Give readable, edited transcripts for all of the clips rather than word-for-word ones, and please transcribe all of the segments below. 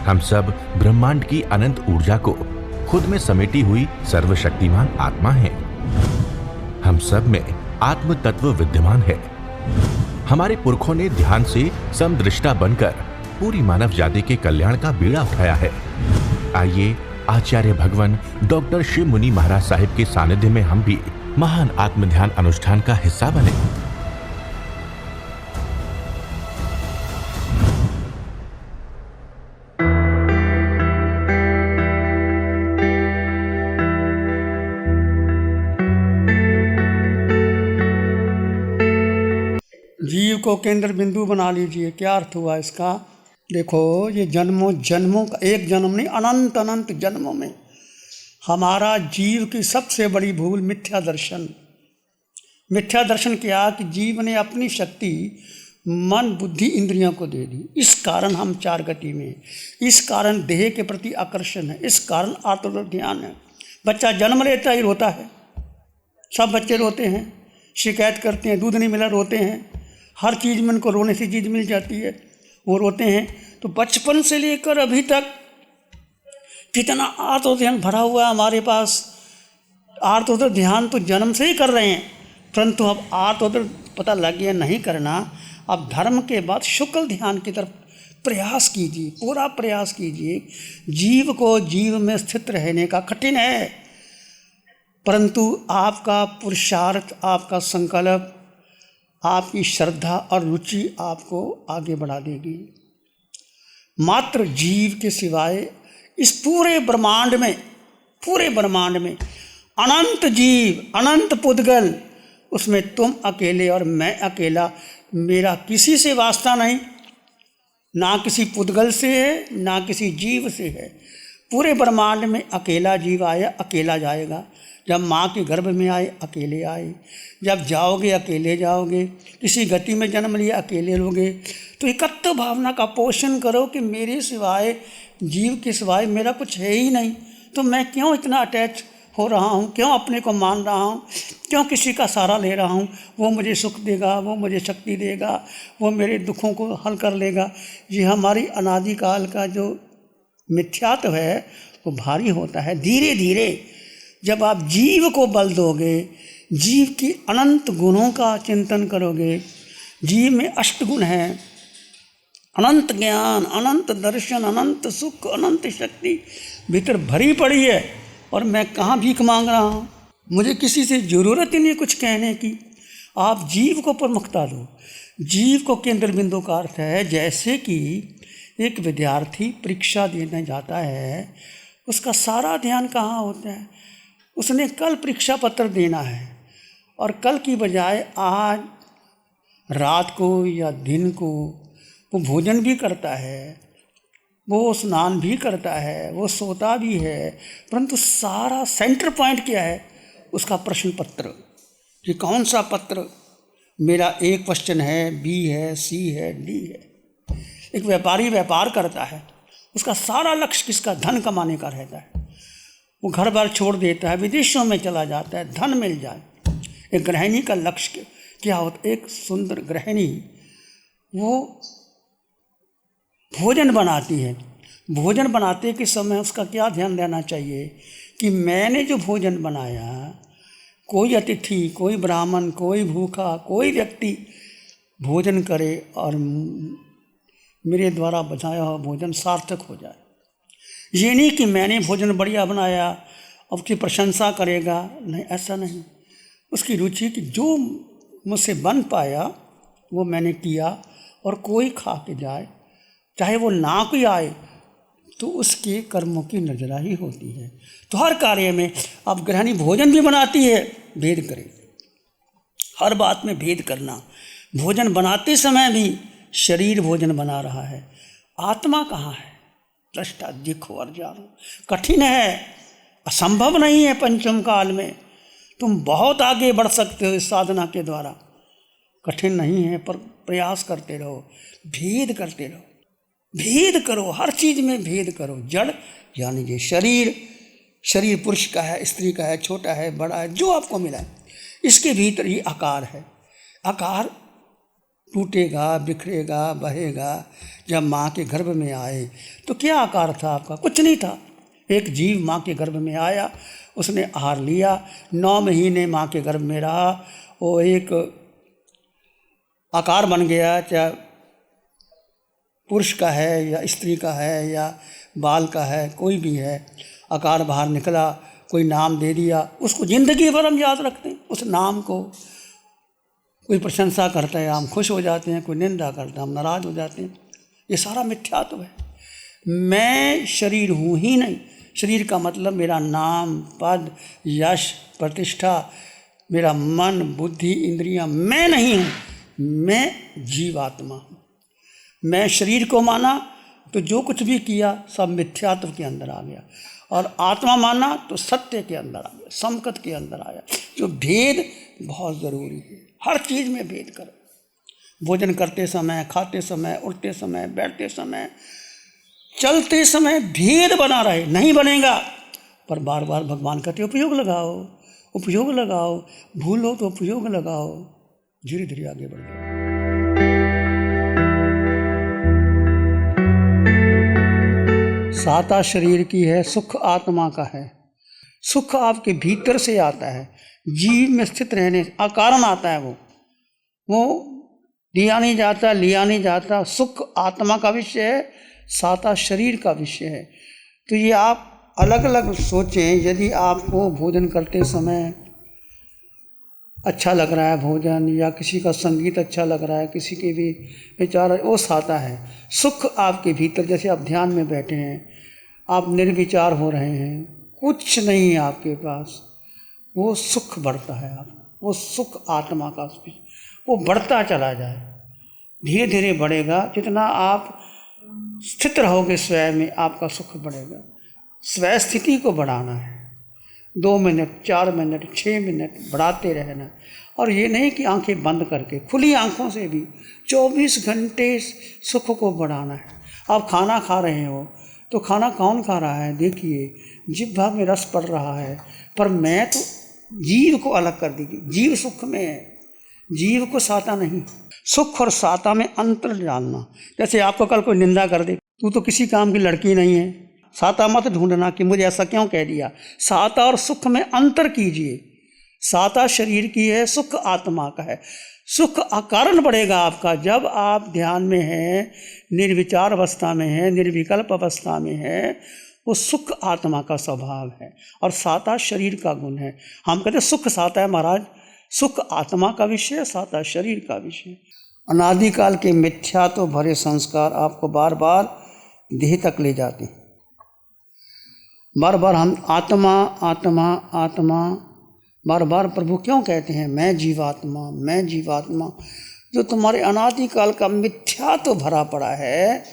हम सब ब्रह्मांड की अनंत ऊर्जा को खुद में समेटी हुई सर्वशक्तिमान आत्मा हैं। हम सब में आत्म तत्व विद्यमान है। हमारे पुरखों ने ध्यान से समदृष्टा बनकर पूरी मानव जाति के कल्याण का बीड़ा उठाया है। आइए आचार्य भगवान डॉक्टर शिव मुनि महाराज साहिब के सानिध्य में हम भी महान आत्म ध्यान अनुष्ठान का हिस्सा बने। जीव को केंद्र बिंदु बना लीजिए। क्या अर्थ हुआ इसका? देखो, ये जन्मों जन्मों का, एक जन्म नहीं, अनंत अनंत जन्मों में हमारा जीव की सबसे बड़ी भूल मिथ्या दर्शन। मिथ्या दर्शन क्या कि जीव ने अपनी शक्ति मन बुद्धि इंद्रियों को दे दी। इस कारण हम चार गति में, इस कारण देह के प्रति आकर्षण है, इस कारण आत्म ध्यान है। बच्चा जन्म लेता ही रोता है, सब बच्चे रोते हैं, शिकायत करते हैं, दूध नहीं मिला रोते हैं, हर चीज़ में उनको रोने से चीज़ मिल जाती है, वो रोते हैं। तो बचपन से लेकर अभी तक कितना आत्म ध्यान भरा हुआ है हमारे पास। आत्म ध्यान तो जन्म से ही कर रहे हैं, परंतु अब आत्म पता लग गया नहीं करना। अब धर्म के बाद शुक्ल ध्यान की तरफ प्रयास कीजिए, पूरा प्रयास कीजिए। जीव को जीव में स्थित रहने का कठिन है, परंतु आपका पुरुषार्थ, आपका संकल्प, आपकी श्रद्धा और रुचि आपको आगे बढ़ा देगी। मात्र जीव के सिवाय इस पूरे ब्रह्मांड में अनंत जीव, अनंत पुद्गल, उसमें तुम अकेले और मैं अकेला। मेरा किसी से वास्ता नहीं, ना किसी पुद्गल से है, ना किसी जीव से है। पूरे ब्रह्मांड में अकेला जीव आया, अकेला जाएगा। जब माँ के गर्भ में आए अकेले आए, जब जाओगे अकेले जाओगे, किसी गति में जन्म लिया अकेले लोगे। तो एकत्व भावना का पोषण करो कि मेरे सिवाय, जीव के सिवाय मेरा कुछ है ही नहीं, तो मैं क्यों इतना अटैच हो रहा हूँ, क्यों अपने को मान रहा हूँ, क्यों किसी का सहारा ले रहा हूँ। वो मुझे सुख देगा, वो मुझे शक्ति देगा, वो मेरे दुखों को हल कर लेगा। ये हमारी अनादिकाल का जो मिथ्यात्व है वो भारी होता है। धीरे धीरे जब आप जीव को बल दोगे, जीव की अनंत गुणों का चिंतन करोगे, जीव में अष्ट गुण हैं, अनंत ज्ञान, अनंत दर्शन, अनंत सुख, अनंत शक्ति भीतर भरी पड़ी है। और मैं कहाँ भीख मांग रहा हूँ, मुझे किसी से ज़रूरत ही नहीं कुछ कहने की। आप जीव को प्रमुखता दो। जीव को केंद्र बिंदु का अर्थ है, जैसे कि एक विद्यार्थी परीक्षा देने जाता है, उसका सारा ध्यान कहाँ होता है? उसने कल परीक्षा पत्र देना है, और कल की बजाय आज रात को या दिन को वो भोजन भी करता है, वो स्नान भी करता है, वो सोता भी है, परंतु सारा सेंटर पॉइंट क्या है? उसका प्रश्न पत्र, कि कौन सा पत्र मेरा, एक क्वेश्चन है, बी है, सी है, डी है। एक व्यापारी व्यापार करता है, उसका सारा लक्ष्य किसका? धन कमाने का रहता है। वो घर बार छोड़ देता है, विदेशों में चला जाता है, धन मिल जाए। एक गृहिणी का लक्ष्य क्या होता? एक सुंदर गृहिणी वो भोजन बनाती है। भोजन बनाते के समय उसका क्या ध्यान देना चाहिए कि मैंने जो भोजन बनाया, कोई अतिथि, कोई ब्राह्मण, कोई भूखा, कोई व्यक्ति भोजन करे और मेरे द्वारा बनाया हुआ भोजन सार्थक हो जाए। ये नहीं कि मैंने भोजन बढ़िया बनाया अब उसकी प्रशंसा करेगा, नहीं, ऐसा नहीं। उसकी रुचि कि जो मुझसे बन पाया वो मैंने किया, और कोई खा के जाए, चाहे वो ना कोई आए, तो उसके कर्मों की नजरा ही होती है। तो हर कार्य में अब गृहिणी भोजन भी बनाती है, भेद करे, हर बात में भेद करना। भोजन बनाते समय भी शरीर भोजन बना रहा है, आत्मा कहाँ है? दृष्टा दिखो और जानो। कठिन है, असंभव नहीं है। पंचम काल में तुम बहुत आगे बढ़ सकते हो इस साधना के द्वारा। कठिन नहीं है, पर प्रयास करते रहो, भेद करते रहो, भेद करो, हर चीज़ में भेद करो। जड़ यानी ये शरीर पुरुष का है, स्त्री का है, छोटा है, बड़ा है, जो आपको मिला है, इसके भीतर ही आकार है। आकार टूटेगा, बिखरेगा, बहेगा। जब माँ के गर्भ में आए तो क्या आकार था आपका? कुछ नहीं था। एक जीव माँ के गर्भ में आया, उसने आहार लिया, 9 महीने माँ के गर्भ में रहा, वो एक आकार बन गया, चाहे पुरुष का है या स्त्री का है या बाल का है, कोई भी है, आकार बाहर निकला, कोई नाम दे दिया, उसको जिंदगी भर हम याद रखते हैं उस नाम को। कोई प्रशंसा करता है हम खुश हो जाते हैं, कोई निंदा करता है हम नाराज हो जाते हैं। ये सारा मिथ्यात्व है। मैं शरीर हूँ ही नहीं। शरीर का मतलब मेरा नाम, पद, यश, प्रतिष्ठा, मेरा मन, बुद्धि, इंद्रियां, मैं नहीं हूँ। मैं जीवात्मा हूँ। मैं शरीर को माना तो जो कुछ भी किया सब मिथ्यात्व के अंदर आ गया, और आत्मा माना तो सत्य के अंदर आ गया, समकत के अंदर आया। जो भेद बहुत ज़रूरी है, हर चीज़ में भेद करो। भोजन करते समय, खाते समय, उठते समय, बैठते समय, चलते समय भेद बना रहे, नहीं बनेगा। पर बार बार भगवान कहते उपयोग लगाओ, उपयोग लगाओ, भूलो तो उपयोग लगाओ, धीरे धीरे आगे बढ़ जाओ। साता शरीर की है, सुख आत्मा का है। सुख आपके भीतर से आता है, जीव में स्थित रहने अकारण आता है। वो दिया नहीं जाता, लिया नहीं जाता। सुख आत्मा का विषय है, साता शरीर का विषय है। तो ये आप अलग अलग सोचें। यदि आपको भोजन करते समय अच्छा लग रहा है भोजन, या किसी का संगीत अच्छा लग रहा है, किसी के भी विचार, वो साता है। सुख आपके भीतर, जैसे आप ध्यान में बैठे हैं, आप निर्विचार हो रहे हैं, कुछ नहीं है आपके पास, वो सुख बढ़ता है। आप वो सुख आत्मा का, वो बढ़ता चला जाए, धीरे धीरे बढ़ेगा। जितना आप स्थित रहोगे स्वयं में, आपका सुख बढ़ेगा। स्वयं स्थिति को बढ़ाना है। 2 मिनट, 4 मिनट, 6 मिनट बढ़ाते रहना। और ये नहीं कि आंखें बंद करके, खुली आंखों से भी 24 घंटे सुख को बढ़ाना है। आप खाना खा रहे हो तो खाना कौन खा रहा है? देखिए, जिह्वा में रस पड़ रहा है, पर मैं तो जीव को अलग कर दीजिए। जीव सुख में है, जीव को साता नहीं। सुख और साता में अंतर जानना। जैसे आपको कल कोई निंदा कर दे, तू तो किसी काम की लड़की नहीं है, साता मत ढूंढना कि मुझे ऐसा क्यों कह दिया। साता और सुख में अंतर कीजिए। साता शरीर की है, सुख आत्मा का है। सुख अकारण बढ़ेगा आपका जब आप ध्यान में हैं, निर्विचार अवस्था में हैं, निर्विकल्प अवस्था में हैं। वो सुख आत्मा का स्वभाव है, और साता शरीर का गुण है। हम कहते सुख साता है महाराज, सुख आत्मा का विषय, साता शरीर का विषय। अनादिकाल के मिथ्या तो भरे संस्कार आपको बार बार देह तक ले जाते हैं। बार बार हम आत्मा आत्मा आत्मा, बार बार प्रभु क्यों कहते हैं मैं जीवात्मा, मैं जीवात्मा। जो तुम्हारे अनादिकाल का मिथ्यात्व भरा पड़ा है,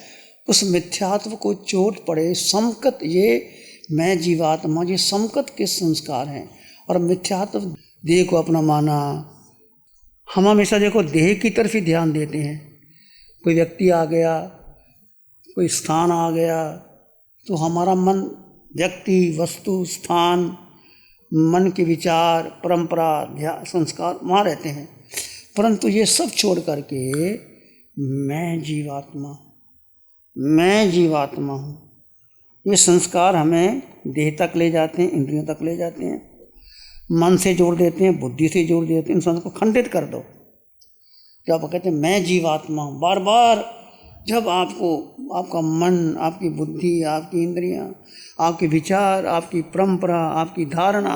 उस मिथ्यात्व को चोट पड़े। समकत, ये मैं जीवात्मा, ये समकत के संस्कार हैं। और मिथ्यात्व देह को अपना माना। हम हमेशा देखो देह की तरफ ही ध्यान देते हैं। कोई व्यक्ति आ गया, कोई स्थान आ गया, तो हमारा मन व्यक्ति, वस्तु, स्थान, मन के विचार, परंपरा, ध्यान, संस्कार वहाँ रहते हैं। परंतु ये सब छोड़ करके मैं जीवात्मा, मैं जीवात्मा हूँ, ये संस्कार हमें देह तक ले जाते हैं, इंद्रियों तक ले जाते हैं, मन से जोड़ देते हैं, बुद्धि से जोड़ देते हैं। इंसान को खंडित कर दो। जब आप कहते हैं मैं जीवात्मा हूँ, बार बार जब आपको आपका मन, आपकी बुद्धि, आपकी इंद्रियां, आपके विचार, आपकी परंपरा, आपकी धारणा,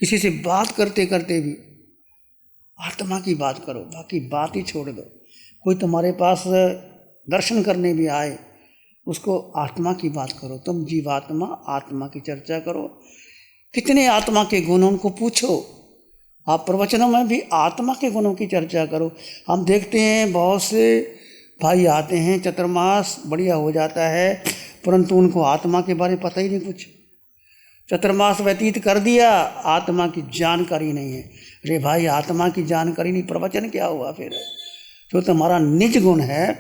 किसी से बात करते करते भी आत्मा की बात करो, बाकी बात ही छोड़ दो। कोई तुम्हारे पास दर्शन करने भी आए, उसको आत्मा की बात करो। तुम जीवात्मा, आत्मा की चर्चा करो। कितने आत्मा के गुण, उनको पूछो। आप प्रवचनों में भी आत्मा के गुणों की चर्चा करो। हम देखते हैं बहुत से भाई आते हैं, चतुर्मास बढ़िया हो जाता है, परंतु उनको आत्मा के बारे में पता ही नहीं कुछ। चतुर्मास व्यतीत कर दिया, आत्मा की जानकारी नहीं है। अरे भाई, आत्मा की जानकारी नहीं, प्रवचन क्या हुआ फिर? जो तुम्हारा निज गुण है,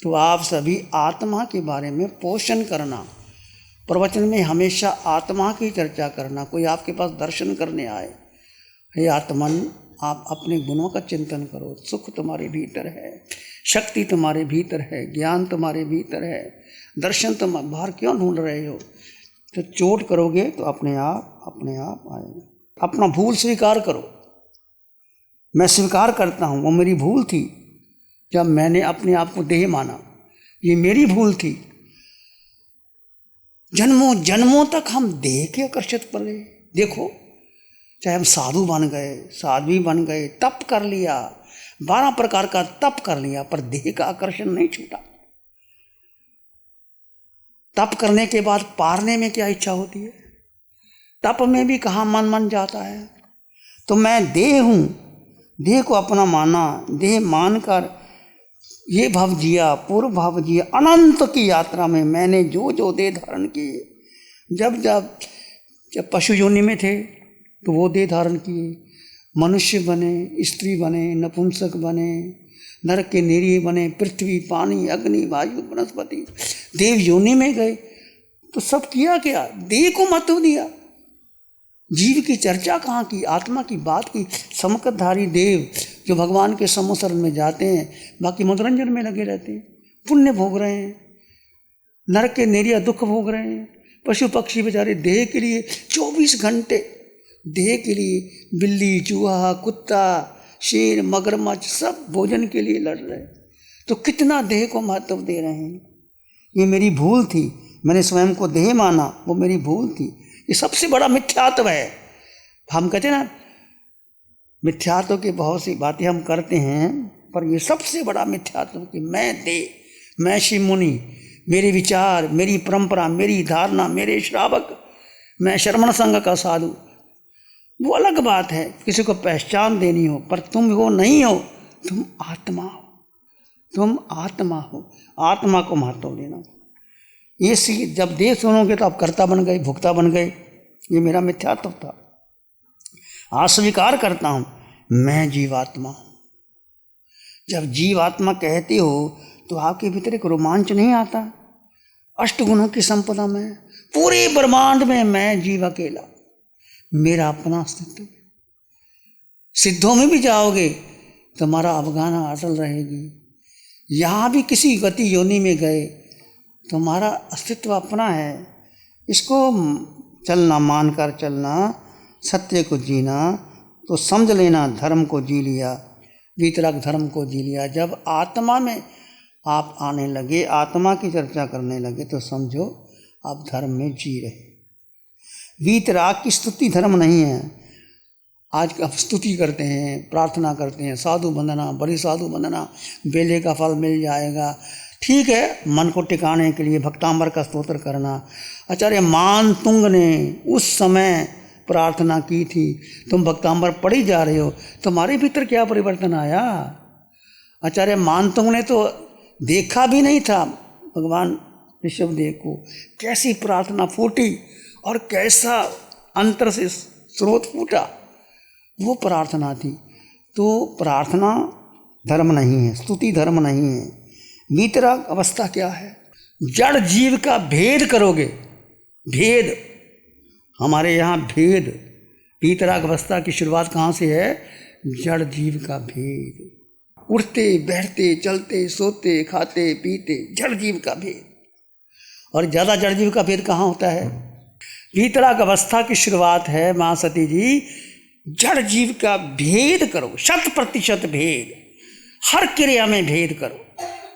तो आप सभी आत्मा के बारे में पोषण करना। प्रवचन में हमेशा आत्मा की चर्चा करना। कोई आपके पास दर्शन करने आए, हे आत्मन, आप अपने गुणों का चिंतन करो। सुख तुम्हारे भीतर है, शक्ति तुम्हारे भीतर है, ज्ञान तुम्हारे भीतर है, दर्शन तुम बाहर क्यों ढूंढ रहे हो? तो चोट करोगे तो अपने आप आएगा। अपना भूल स्वीकार करो। मैं स्वीकार करता हूँ वो मेरी भूल थी, जब मैंने अपने आप को देह माना, ये मेरी भूल थी। जन्मों जन्मों तक हम देह के आकर्षित पड़े। देखो, चाहे हम साधु बन गए, साध्वी बन गए, तप कर लिया, 12 प्रकार का तप कर लिया, पर देह का आकर्षण नहीं छूटा। तप करने के बाद पारने में क्या इच्छा होती है? तप में भी कहाँ मन मन जाता है। तो मैं देह हूँ, देह को अपना माना, देह मानकर ये भव जिया, पूर्व भव जिया, अनंत की यात्रा में मैंने जो जो देह धारण किए, जब पशु योनि में थे तो वो देह धारण किए, मनुष्य बने, स्त्री बने, नपुंसक बने, नरक के निरीह बने, पृथ्वी, पानी, अग्नि, वायु, वनस्पति, देव योनि में गए, तो सब किया क्या? देह को महत्व दिया। जीव की चर्चा कहाँ की? आत्मा की बात की। समकतधारी देव जो भगवान के सम्मुखरण में जाते हैं, बाकी मनोरंजन में लगे रहते हैं, पुण्य भोग रहे हैं, नरक के निरीह दुख भोग रहे हैं। पशु पक्षी बेचारे देह के लिए 24 घंटे, देह के लिए बिल्ली, चूहा, कुत्ता, शेर, मगरमच्छ सब भोजन के लिए लड़ रहे हैं। तो कितना देह को महत्व दे रहे हैं। ये मेरी भूल थी, मैंने स्वयं को देह माना, वो मेरी भूल थी। ये सबसे बड़ा मिथ्यात्व है। हम कहते हैं ना, मिथ्यात्व की बहुत सी बातें हम करते हैं, पर ये सबसे बड़ा मिथ्यात्व कि मैं देह, मैं शिव मुनि, मेरे विचार, मेरी परंपरा, मेरी धारणा, मेरे श्रावक, मैं श्रमण संघ का साधु, वो अलग बात है, किसी को पहचान देनी हो, पर तुम वो नहीं हो, तुम आत्मा हो, तुम आत्मा हो। आत्मा को महत्व देना। ये सी जब देह सुनोगे तो आप कर्ता बन गए, भुक्ता बन गए। ये मेरा मिथ्यात्व था। आज स्वीकार करता हूँ मैं जीवात्मा हूँ। जब जीवात्मा कहते हो तो आपके भीतर एक रोमांच नहीं आता? अष्टगुणों की संपदा में, पूरे ब्रह्मांड में मैं जीव अकेला, मेरा अपना अस्तित्व। सिद्धों में भी जाओगे तुम्हारा अवगाना अटल रहेगी। यहाँ भी किसी गति योनि में गए तुम्हारा अस्तित्व अपना है। इसको चलना, मानकर चलना, सत्य को जीना, तो समझ लेना धर्म को जी लिया, वीतराग धर्म को जी लिया। जब आत्मा में आप आने लगे, आत्मा की चर्चा करने लगे, तो समझो आप धर्म में जी रहे। वीतराग की स्तुति धर्म नहीं है। आज आप स्तुति करते हैं, प्रार्थना करते हैं, साधु वंदना, बड़ी साधु वंदना, बेले का फल मिल जाएगा। ठीक है, मन को टिकाने के लिए भक्तांबर का स्तोत्र करना। आचार्य मानतुंग ने उस समय प्रार्थना की थी, तुम भक्तांबर पढ़ी जा रहे हो, तुम्हारे भीतर क्या परिवर्तन आया? आचार्य मानतुंग ने तो देखा भी नहीं था भगवान ऋषभदेव को, कैसी प्रार्थना फूटी और कैसा अंतर से स्रोत फूटा, वो प्रार्थना थी। तो प्रार्थना धर्म नहीं है, स्तुति धर्म नहीं है। वीतराग अवस्था क्या है? जड़ जीव का भेद करोगे। भेद, हमारे यहाँ भेद, वीतराग अवस्था की शुरुआत कहाँ से है? जड़ जीव का भेद। उठते बैठते चलते सोते खाते पीते, जड़ जीव का भेद। और ज़्यादा जड़ जीव का भेद कहाँ होता है? वीतराग अवस्था की शुरुआत है माँ सती जी, जड़ जीव का भेद करो, 100% भेद, हर क्रिया में भेद करो।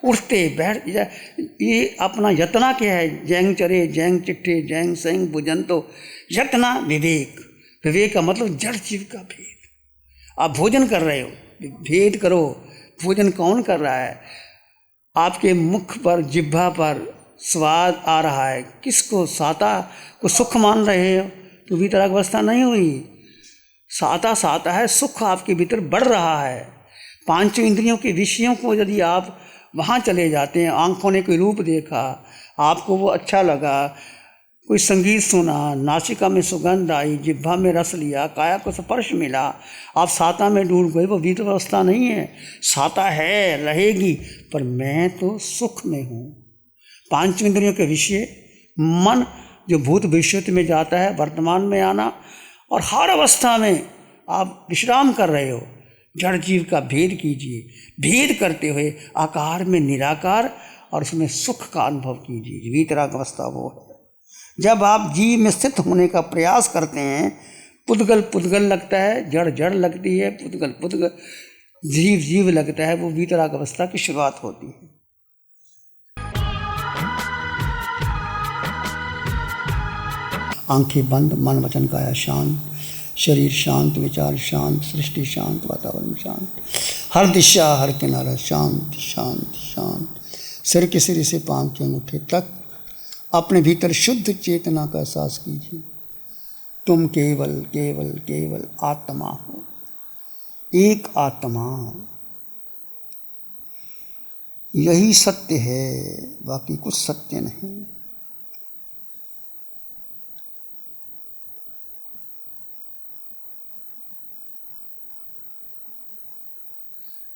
उठते बैठ, ये अपना यतना क्या है? जैंग चरे जैंग चिट्ठे जैंग सेंग बुझंतो, यतना विवेक। विवेक का मतलब जड़ जीव का भेद। आप भोजन कर रहे हो, भेद करो। भोजन कौन कर रहा है? आपके मुख पर, जिह्वा पर स्वाद आ रहा है, किसको? साता को सुख मान रहे हो तो वीतराग अवस्था नहीं हुई। साता साता है, सुख आपके भीतर बढ़ रहा है। पांचों इंद्रियों के विषयों को यदि आप वहाँ चले जाते हैं, आंखों ने कोई रूप देखा, आपको वो अच्छा लगा, कोई संगीत सुना, नासिका में सुगंध आई, जिह्वा में रस लिया, काया को स्पर्श मिला, आप साता में डूब गए, वो वीतराग अवस्था नहीं है। साता है, रहेगी, पर मैं तो सुख में हूँ। पांच इंद्रियों के विषय, मन जो भूत भविष्य में जाता है, वर्तमान में आना, और हर अवस्था में आप विश्राम कर रहे हो। जड़ जीव का भेद कीजिए, भेद करते हुए आकार में निराकार और उसमें सुख का अनुभव कीजिए। वीतराग अवस्था वो है। जब आप जीव में स्थित होने का प्रयास करते हैं, पुद्गल पुद्गल लगता है, जड़ जड़ लगती है, पुद्गल पुद्गल, जीव जीव लगता है, वो वीतराग अवस्था की शुरुआत होती है। आंखें बंद, मन वचन काया शांत, शरीर शांत, विचार शांत, सृष्टि शांत, वातावरण शांत, हर दिशा हर किनारा शांत शांत शांत। सिर के सिरे से पांव के अंगूठे तक अपने भीतर शुद्ध चेतना का एहसास कीजिए। तुम केवल केवल केवल आत्मा हो, एक आत्मा। यही सत्य है, बाकी कुछ सत्य नहीं।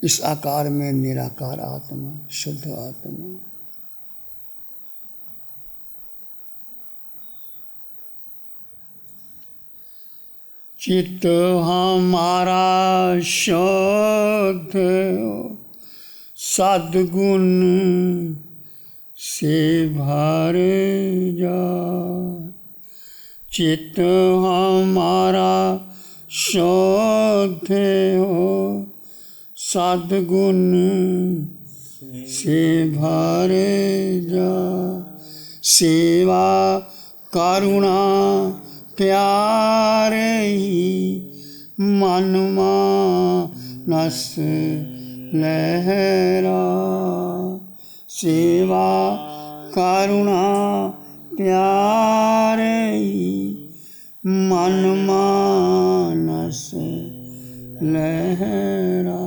इस आकार में निराकार आत्मा, शुद्ध आत्मा। चित्त हमारा शुद्ध सद्गुण से भर जाए। चित्त हमारा शुद्ध हो, सद्गुण से भर जा। सेवा करुणा प्यार ही मन मानस लहरा। सेवा करुणा प्यार ही मन मानस लहरा।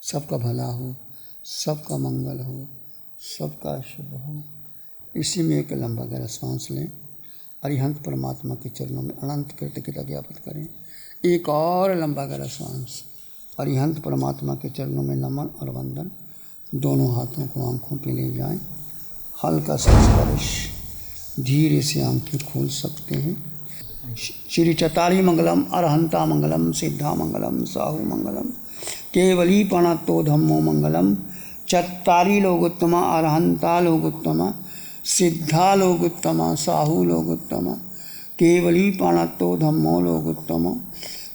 सबका भला हो, सबका मंगल हो, सबका शुभ हो। इसी में एक लंबा गहरा सांस लें। अरिहंत परमात्मा के चरणों में अनंत कृतज्ञता ज्ञापित करें। एक और लंबा गहरा सांस। अरिहंत परमात्मा के चरणों में नमन और वंदन। दोनों हाथों को आंखों पे ले जाएं। हल्का सा स्पर्श, धीरे से आंखें खोल सकते हैं। श्री चतारी मंगलम, अरहंता मंगलम, सिद्धा मंगलम, साहू मंगलम, केवली प्रणतो धम्मो मंगलम। चत्तारी लोगोत्तमा, अरहंता लोगोत्तमा, सिद्धा लोगोत्तमा, साहू लोगोत्तमा, केवली प्रणतो धम्मो लोगोत्तमा।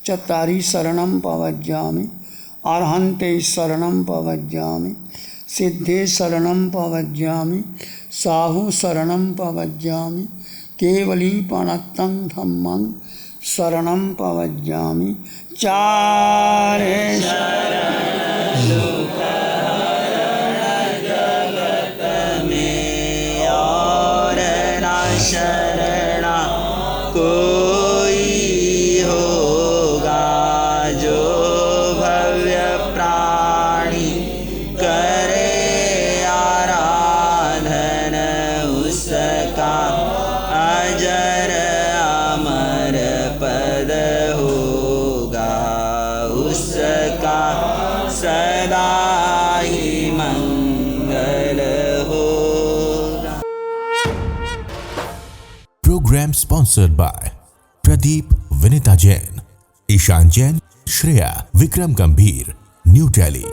चत्तारी शरणं पवज्जामि, अरहंते शरणं पवज्जामि, सिद्धे शरणं पवज्जामि, साहू शरणं पवज्जामि, केवली प्रणतं धम्मं शरणं पवज्जामि। चारे शरणा कोई होगा, जो भव्य प्राणी करे आराधन, उसका अजर अमर पद होगा, उसका सदा ही मंगल होगा। Program sponsored by Pradeep Vinita Jain, Ishan Jain, Shreya, Vikram Gambhir, New Delhi।